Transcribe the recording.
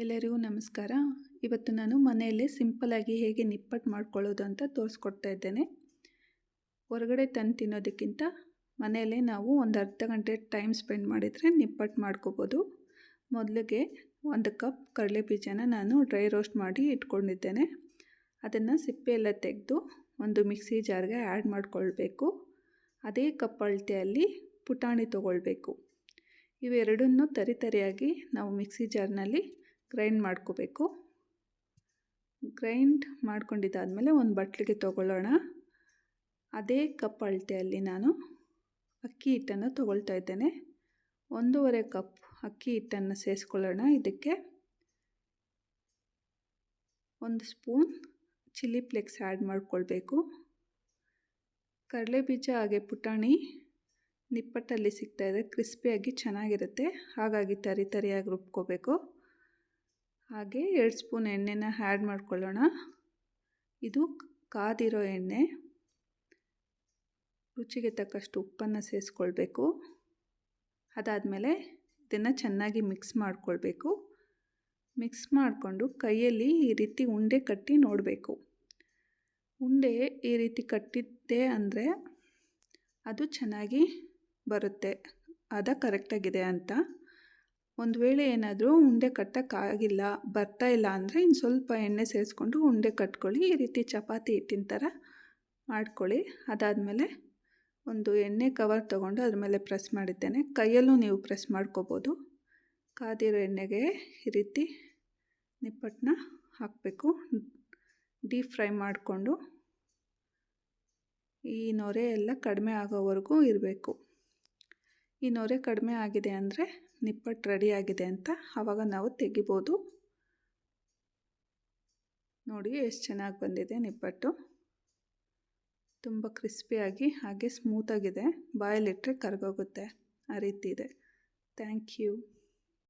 ಎಲ್ಲರಿಗೂ ನಮಸ್ಕಾರ. ಇವತ್ತು ನಾನು ಮನೆಯಲ್ಲೇ ಸಿಂಪಲ್ಲಾಗಿ ಹೇಗೆ ನಿಪ್ಪಟ್ಟು ಮಾಡ್ಕೊಳ್ಳೋದು ಅಂತ ತೋರಿಸ್ಕೊಡ್ತಾ ಇದ್ದೇನೆ. ಹೊರಗಡೆ ತಂದು ತಿನ್ನೋದಕ್ಕಿಂತ ಮನೆಯಲ್ಲೇ ನಾವು ಒಂದು ಅರ್ಧ ಗಂಟೆ ಟೈಮ್ ಸ್ಪೆಂಡ್ ಮಾಡಿದರೆ ನಿಪ್ಪಟ್ಟು ಮಾಡ್ಕೋಬೋದು. ಮೊದಲಿಗೆ 1 ಕಪ್ ಕಡಲೆ ಬೀಜನ ನಾನು ಡ್ರೈ ರೋಸ್ಟ್ ಮಾಡಿ ಇಟ್ಕೊಂಡಿದ್ದೇನೆ. ಅದನ್ನು ಸಿಪ್ಪೆ ಎಲ್ಲ ತೆಗೆದು ಒಂದು ಮಿಕ್ಸಿ ಜಾರ್ಗೆ ಆ್ಯಡ್ ಮಾಡಿಕೊಳ್ಬೇಕು. ಅದೇ ಕಪ್ ಅಳತೆಯಲ್ಲಿ ಪುಟಾಣಿ ತೊಗೊಳ್ಬೇಕು. ಇವೆರಡನ್ನೂ ತರಿಯಾಗಿ ನಾವು ಮಿಕ್ಸಿ ಜಾರ್ನಲ್ಲಿ ಗ್ರೈಂಡ್ ಮಾಡ್ಕೋಬೇಕು. ಗ್ರೈಂಡ್ ಮಾಡ್ಕೊಂಡಿದ್ದಾದಮೇಲೆ ಒಂದು ಬಟ್ಲಿಗೆ ತೊಗೊಳ್ಳೋಣ. ಅದೇ ಕಪ್ ಅಳತೆಯಲ್ಲಿ ನಾನು ಅಕ್ಕಿ ಹಿಟ್ಟನ್ನು ತೊಗೊಳ್ತಾ ಇದ್ದೇನೆ. 1.5 ಕಪ್ ಅಕ್ಕಿ ಹಿಟ್ಟನ್ನು ಸೇರಿಸ್ಕೊಳ್ಳೋಣ. ಇದಕ್ಕೆ 1 ಸ್ಪೂನ್ ಚಿಲ್ಲಿ ಫ್ಲೇಕ್ಸ್ ಆ್ಯಡ್ ಮಾಡಿಕೊಳ್ಬೇಕು. ಕಡಲೆ ಬೀಜ ಹಾಗೆ ಪುಟಾಣಿ ನಿಪ್ಪಟ್ಟಲ್ಲಿ ಸಿಗ್ತಾಯಿದೆ, ಕ್ರಿಸ್ಪಿಯಾಗಿ ಚೆನ್ನಾಗಿರುತ್ತೆ. ಹಾಗಾಗಿ ತರಿಯಾಗಿ ರುಬ್ಕೋಬೇಕು. ಹಾಗೆ 2 ಸ್ಪೂನ್ ಎಣ್ಣೆನ ಆ್ಯಡ್ ಮಾಡ್ಕೊಳ್ಳೋಣ. ಇದು ಕಾದಿರೋ ಎಣ್ಣೆ. ರುಚಿಗೆ ತಕ್ಕಷ್ಟು ಉಪ್ಪನ್ನು ಸೇರಿಸ್ಕೊಳ್ಬೇಕು. ಅದಾದಮೇಲೆ ಇದನ್ನು ಚೆನ್ನಾಗಿ ಮಿಕ್ಸ್ ಮಾಡಿಕೊಳ್ಬೇಕು. ಮಿಕ್ಸ್ ಮಾಡಿಕೊಂಡು ಕೈಯಲ್ಲಿ ಈ ರೀತಿ ಉಂಡೆ ಕಟ್ಟಿ ನೋಡಬೇಕು. ಉಂಡೆ ಈ ರೀತಿ ಕಟ್ಟಿದ್ದೆ ಅಂದರೆ ಅದು ಚೆನ್ನಾಗಿ ಬರುತ್ತೆ, ಕರೆಕ್ಟಾಗಿದೆ ಅಂತ. ಒಂದು ವೇಳೆ ಏನಾದರೂ ಉಂಡೆ ಕಟ್ಟೋಕ್ಕಾಗಿಲ್ಲ, ಬರ್ತಾ ಇಲ್ಲ ಅಂದರೆ ಇನ್ನು ಸ್ವಲ್ಪ ಎಣ್ಣೆ ಸೇರಿಸ್ಕೊಂಡು ಉಂಡೆ ಕಟ್ಕೊಳ್ಳಿ. ಈ ರೀತಿ ಚಪಾತಿ ಹಿಟ್ಟಿನ ಥರ ಮಾಡ್ಕೊಳ್ಳಿ. ಅದಾದಮೇಲೆ ಒಂದು ಎಣ್ಣೆ ಕವರ್ ತೊಗೊಂಡು ಅದ್ರ ಮೇಲೆ ಪ್ರೆಸ್ ಮಾಡಿದ್ದೇನೆ. ಕೈಯಲ್ಲೂ ನೀವು ಪ್ರೆಸ್ ಮಾಡ್ಕೋಬೋದು. ಕಾದಿರೋ ಎಣ್ಣೆಗೆ ಈ ರೀತಿ ನಿಪ್ಪಟ್ಟನ್ನ ಹಾಕಬೇಕು. ಡೀಪ್ ಫ್ರೈ ಮಾಡಿಕೊಂಡು ಈ ನೊರೆ ಎಲ್ಲ ಕಡಿಮೆ ಆಗೋವರೆಗೂ ಇರಬೇಕು. ಈ ನೊರೆ ಕಡಿಮೆ ಆಗಿದೆ ಅಂದರೆ ನಿಪ್ಪಟ್ಟು ರೆಡಿ ಆಗಿದೆ ಅಂತ. ಆವಾಗ ನಾವು ತೆಗಿಬೋದು. ನೋಡಿ ಎಷ್ಟು ಚೆನ್ನಾಗಿ ಬಂದಿದೆ ನಿಪ್ಪಟ್ಟು. ತುಂಬ ಕ್ರಿಸ್ಪಿಯಾಗಿ ಹಾಗೆ ಸ್ಮೂತಾಗಿದೆ. ಬಾಯಲ್ಲಿಟ್ಟರೆ ಕರಗೋಗುತ್ತೆ, ಆ ರೀತಿ ಇದೆ. Thank you.